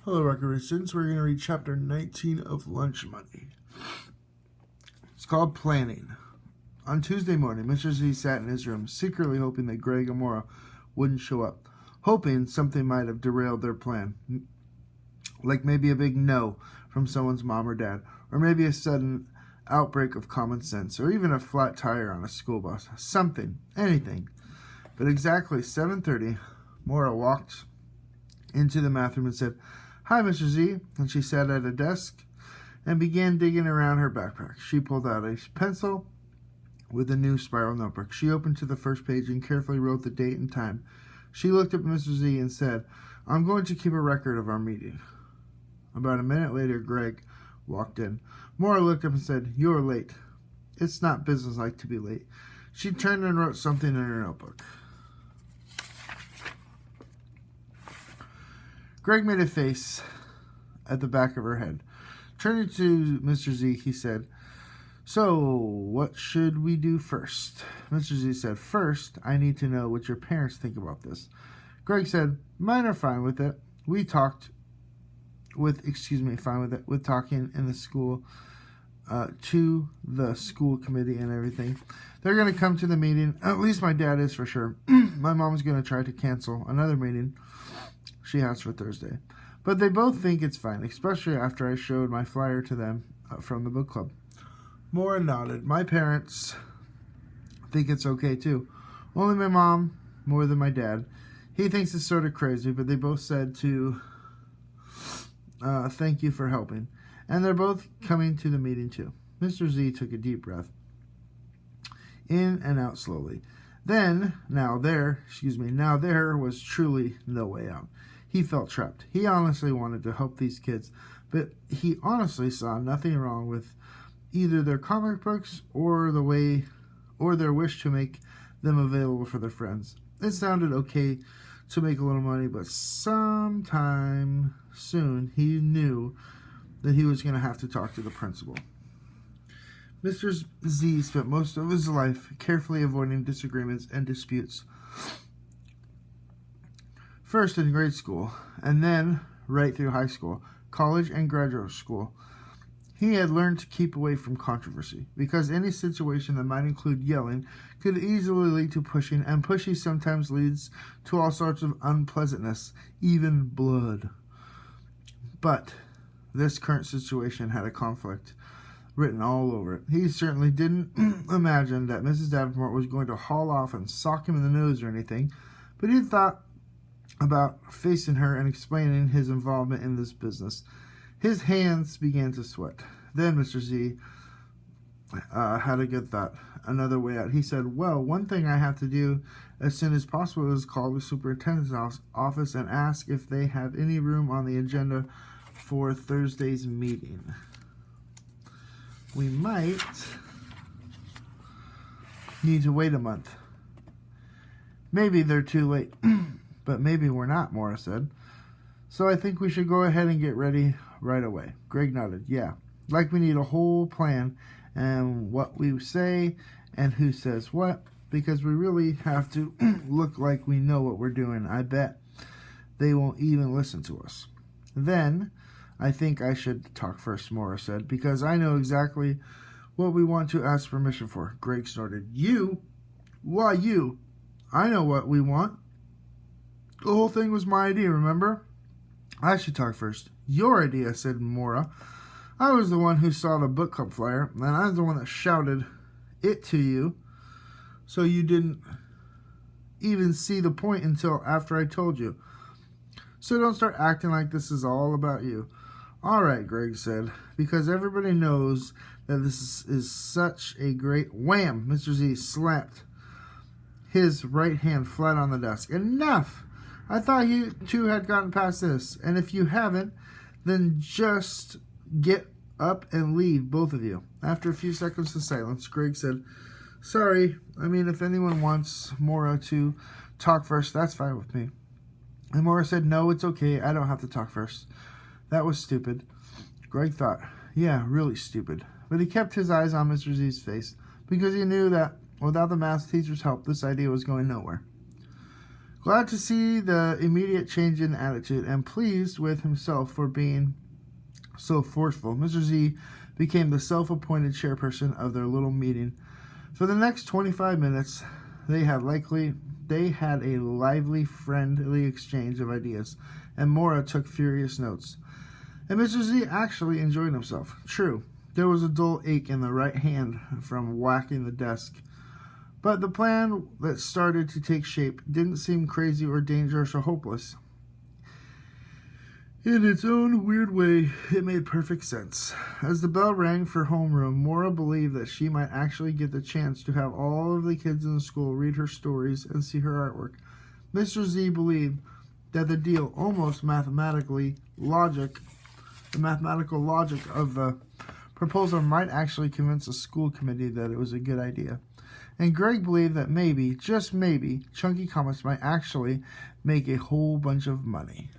Hello, Record students. We're going to read chapter 19 of Lunch Money. It's called Planning. On Tuesday morning, Mr. Z sat in his room, secretly hoping that Greg and Maura wouldn't show up, hoping something might have derailed their plan, like maybe a big no from someone's mom or dad, or maybe a sudden outbreak of common sense, or even a flat tire on a school bus. Something, anything. But exactly 7:30, Maura walked into the math room and said, "Hi, Mr. Z," and she sat at a desk and began digging around her backpack. She pulled out a pencil with a new spiral notebook. She opened to the first page and carefully wrote the date and time. She looked at Mr. Z and said, "I'm going to keep a record of our meeting." About a minute later, Greg walked in. Maura looked up and said, "You're late." "It's not businesslike to be late." She turned and wrote something in her notebook. Greg made a face at the back of her head. Turning to Mr. Z, he said, "So, what should we do first?" Mr. Z said, "First, I need to know what your parents think about this." Greg said, "Mine are fine with it. With talking in the school, to the school committee and everything. They're going to come to the meeting. At least my dad is for sure. My mom's going to try to cancel another meeting she has for Thursday. But they both think it's fine, especially after I showed my flyer to them from the book club." Maura nodded. "My parents think it's okay too. Only my mom, more than my dad. He thinks it's sort of crazy, but they both said to thank you for helping. And they're both coming to the meeting too." Mr. Z took a deep breath, in and out slowly. Now there was truly no way out. He felt trapped. He honestly wanted to help these kids, but he honestly saw nothing wrong with either their comic books or their wish to make them available for their friends. It sounded okay to make a little money, but sometime soon he knew that he was going to have to talk to the principal. Mr. Z spent most of his life carefully avoiding disagreements and disputes. First in grade school, and then right through high school, college, and graduate school. He had learned to keep away from controversy, because any situation that might include yelling could easily lead to pushing, and pushing sometimes leads to all sorts of unpleasantness, even blood. But this current situation had a conflict written all over it. He certainly didn't imagine that Mrs. Davenport was going to haul off and sock him in the nose or anything, but he thought about facing her and explaining his involvement in this business. His hands began to sweat. Then Mr. Z had a good thought, another way out. He said, "Well, one thing I have to do as soon as possible is call the superintendent's office and ask if they have any room on the agenda for Thursday's meeting. We might need to wait a month. Maybe they're too late." "But maybe we're not," Maura said. "So I think we should go ahead and get ready right away." Greg nodded. "Yeah, like we need a whole plan and what we say and who says what, because we really have to look like we know what we're doing. I bet they won't even listen to us." "Then I think I should talk first," Maura said, "because I know exactly what we want to ask permission for." Greg snorted. "You? Why you? I know what we want. The whole thing was my idea, remember?" "I should talk first." "Your idea," said Maura. "I was the one who saw the book club flyer, and I'm the one that shouted it to you, so you didn't even see the point until after I told you. So don't start acting like this is all about you." "All right," Greg said, "because everybody knows that this is such a great—" Wham! Mr. Z slapped his right hand flat on the desk. "Enough! I thought you two had gotten past this, and if you haven't, then just get up and leave, both of you." After a few seconds of silence, Greg said, "Sorry, if anyone wants Maura to talk first, that's fine with me." And Maura said, "No, it's okay, I don't have to talk first." That was stupid. Greg thought, yeah, really stupid. But he kept his eyes on Mr. Z's face, because he knew that without the math teacher's help, this idea was going nowhere. Glad to see the immediate change in attitude and pleased with himself for being so forceful, Mr. Z became the self-appointed chairperson of their little meeting. For the next 25 minutes, they had a lively, friendly exchange of ideas, and Maura took furious notes. And Mr. Z actually enjoyed himself. True, there was a dull ache in the right hand from whacking the desk. But the plan that started to take shape didn't seem crazy or dangerous or hopeless. In its own weird way, it made perfect sense. As the bell rang for homeroom, Maura believed that she might actually get the chance to have all of the kids in the school read her stories and see her artwork. Mr. Z believed that the mathematical logic of the proposal might actually convince the school committee that it was a good idea. And Greg believed that maybe, just maybe, Chunky Comics might actually make a whole bunch of money.